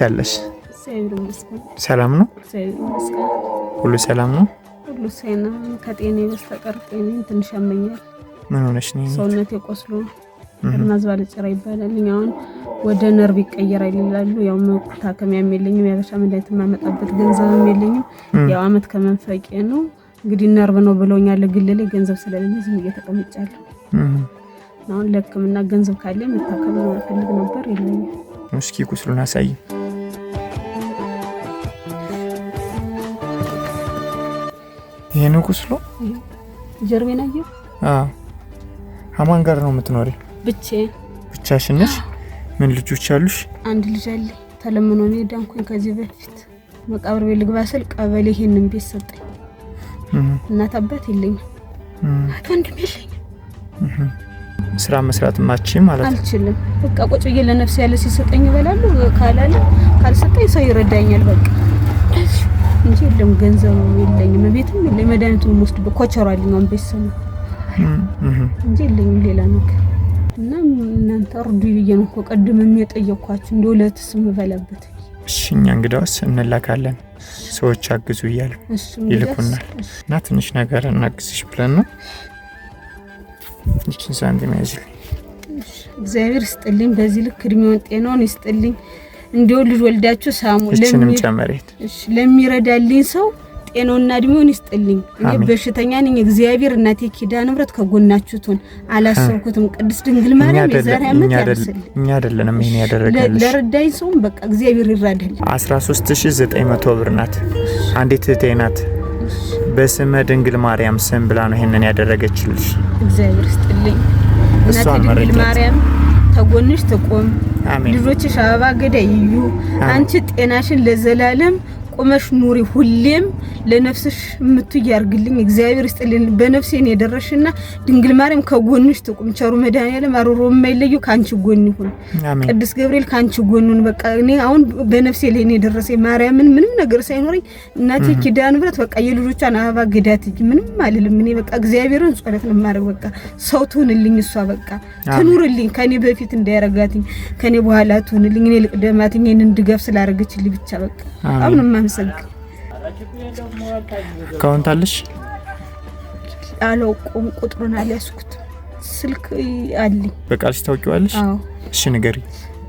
እንዴት አለሽ? ሰላም ነው? ሁሉ ሰላም ነው? ሁሉ ሰላም ከጤናዬ በስተቀር ጤናዬን ትንሽ ያመኛል። ምን ሆነሽ ነው? ሰውነቴ ቆስሎ እናዝባለ ጭራ ይባላል። አሁን ወደ ነርቭ ይቀየራል ይላሉ። ያው መታከሚያም የለኝም፣ ያበሻ መድኃኒት ማመጣበት ገንዘብም የለኝም። ያው አመት ከመንፈቄ ነው እንግዲህ ነርቭ ነው ብለውኛል። ግልሌ ገንዘብ ስለሌለ ዝም እየተቀመጫለሁ። አሁን ለሕክምና ገንዘብ ካለ መታከም ፈልግ ነበር፣ የለኝም። እስኪ ቁስሉን አሳይ። ይሄ ነው ቁስሉ? ጀርቤን አየሁ። አማን ጋር ነው የምትኖሪ? ብቻሽን ነሽ? ምን ልጆች አሉሽ? አንድ ልጅ አለ። ተለምኖ ነው ዳንኩኝ። ከዚህ በፊት መቃብር ቤት ልግባ ስል ቀበሌ ይሄንን ቤት ሰጠኝ። እናት አባት የለኝም፣ ወንድም የለኝም። ስራ መስራት ማቺ ማለት አልችልም። በቃ ቁጭ ብዬ ለነፍስ ያለ ሲሰጠኝ ይበላሉ፣ ካላለ ካልሰጠኝ ሰው ይረዳኛል በቃ እንጂ የለም ገንዘብ የለኝም። ቤትም የለኝም። መድኃኒቱን ወስድ በኮቸራልኝ ነው ቤተሰብ እንጂ የለኝም ሌላ ነገር። እና እናንተ እርዱ ብዬ ነው እኮ ቀድመም የጠየኳችሁ እንደው ለትስም በላበት። እሺ እኛ እንግዳውስ እንላካለን፣ ሰዎች አግዙ እያሉ ይልኩናል። እና ትንሽ ነገር እናግዝሽ ብለን ነው። እቺን ሳንቲም ያዝልኝ። እግዚአብሔር ይስጥልኝ፣ በዚህ ልክ እድሜውን ጤናውን ይስጥልኝ። እንደው ልጅ ወልዳችሁ ሳሙ ለሚረዳልኝ ሰው ጤናውና እድሜውን ይስጥልኝ። እኔ በሽተኛ ነኝ። እግዚአብሔር እናቴ ኪዳነ ምሕረት ከጎናችሁ ትሁን። አላሰብኩትም። ቅድስት ድንግል ማርያም የዛሬ ዓመት ያርስልኝ። እኛ አይደለንም ይሄን ያደረጋልሽ፣ ለረዳኝ ሰውም በቃ እግዚአብሔር ይራዳል። 13900 ብር ናት። አንዲት እህቴ ናት በስመ ድንግል ማርያም ስም ብላ ነው ይሄንን ያደረገችልሽ። እግዚአብሔር ይስጥልኝ። እናቴ ድንግል ማርያም ተጎንሽ ትቆም። ልጆችሽ አበባ ገዳይ ይዩ። አንቺ ጤናሽን ለዘላለም ቆመሽ ኑሪ። ሁሌም ለነፍስሽ ምትይ ያርግልኝ። እግዚአብሔር ይስጥልኝ። በነፍሴን የደረሽና ድንግል ማርያም ከጎንሽ ትቆም። ቸሩ መድኃኒዓለም አሮሮ የማይለዩ ካንቺ ጎን ይሁን። ቅዱስ ገብርኤል ካንቺ ጎኑን በቃ እኔ አሁን በነፍሴ ላይ ነው የደረሰ ማርያምን ምንም ነገር ሳይኖርኝ እናቴ ኪዳነ ምሕረት በቃ የልጆቿን አበባ ገዳት ምንም አልልም። እኔ በቃ እግዚአብሔርን ጸሎት ነው ማድረግ። በቃ ሰው ትሁንልኝ፣ እሷ በቃ ትኑርልኝ። ከኔ በፊት እንዳያረጋትኝ ከኔ በኋላ ትሁንልኝ። እኔ ልቅደማትኝ እኔን ድጋፍ ስላደረገችልኝ ብቻ በቃ አሁን ማምሰግ አካውንት አለሽ? አላውቀውም፣ ቁጥሩን አልያዝኩት። ስልክ አለኝ። በቃልሽ ታውቂዋለሽ? አዎ። እሺ ንገሪ።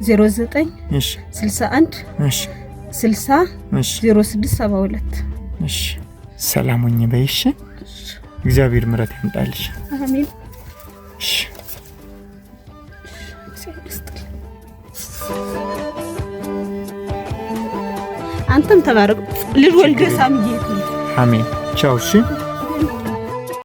09 እሺ 61 እሺ 60 እሺ 0672 እሺ። ሰላም ሁኚ በይሽ። እግዚአብሔር ምሕረት ያምጣልሽ። አሜን። እሺ አንተም ተባረክ። ልጅ ወልደ ሳምዬ። አሜን። ቻው። እሺ